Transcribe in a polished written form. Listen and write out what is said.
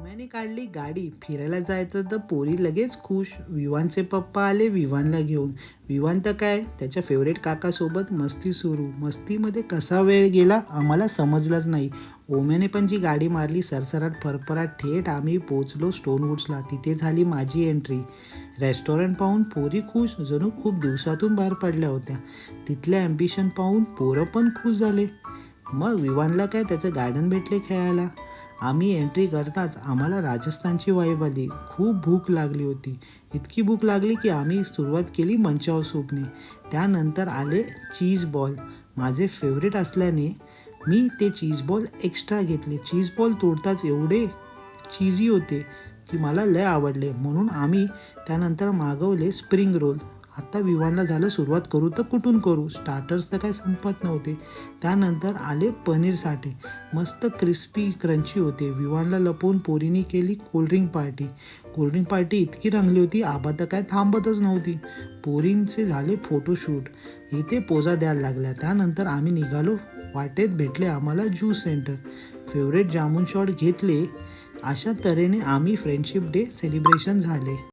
ओम्याने काढली गाडी फिरायला जायचं तर पोरी लगेच खुश. विवानचे पप्पा आले विवानला घेऊन. विवान तर काय त्याच्या फेवरेट काकासोबत मस्ती सुरू. मस्तीमध्ये कसा वेळ गेला आम्हाला समजलंच नाही. ओम्याने पण जी गाडी मारली सरसराट फरफराट थेट आम्ही पोचलो स्टोनवुड्सला. तिथे झाली माझी एंट्री. रेस्टॉरंट पाहून पोरी खुश जणू खूप दिवसातून बाहेर पडल्या होत्या. तिथले ॲम्बिशन पाहून पोरं पण खुश झाले. मग विवानला काय त्याचं गार्डन भेटले खेळायला. आम्ही एंट्री करताच आम्हाला राजस्थानची वाईब आली. खूप भूक लागली होती. इतकी भूक लागली की आम्ही सुरुवात केली मंचाव सूपने. त्यानंतर आले चीज बॉल. माझे फेवरेट असल्याने मी ते चीज बॉल एक्स्ट्रा घेतले. चीज बॉल तोडताच एवढे चीजी होते की मला लय आवडले. म्हणून आम्ही त्यानंतर मागवले स्प्रिंग रोल. आता विवानला झालं सुरुवात करू तर कुठून करू. स्टार्टर्स तर काय संपत नव्हते. त्यानंतर आले पनीर साठे. मस्त क्रिस्पी क्रंची होते. विवानला लपवून पोरीनी केली कोल्ड्रिंक पार्टी. कोल्ड्रिंक पार्टी इतकी रंगली होती आबा तर काय थांबतच नव्हती. पोरींचे झाले फोटोशूट. इथे पोजा द्यायला लागल्या. त्यानंतर आम्ही निघालो. वाटेत भेटले आम्हाला juice centre. Favourite jamun shot घेतले. अशा तऱ्हेने आम्ही फ्रेंडशिप डे सेलिब्रेशन झाले.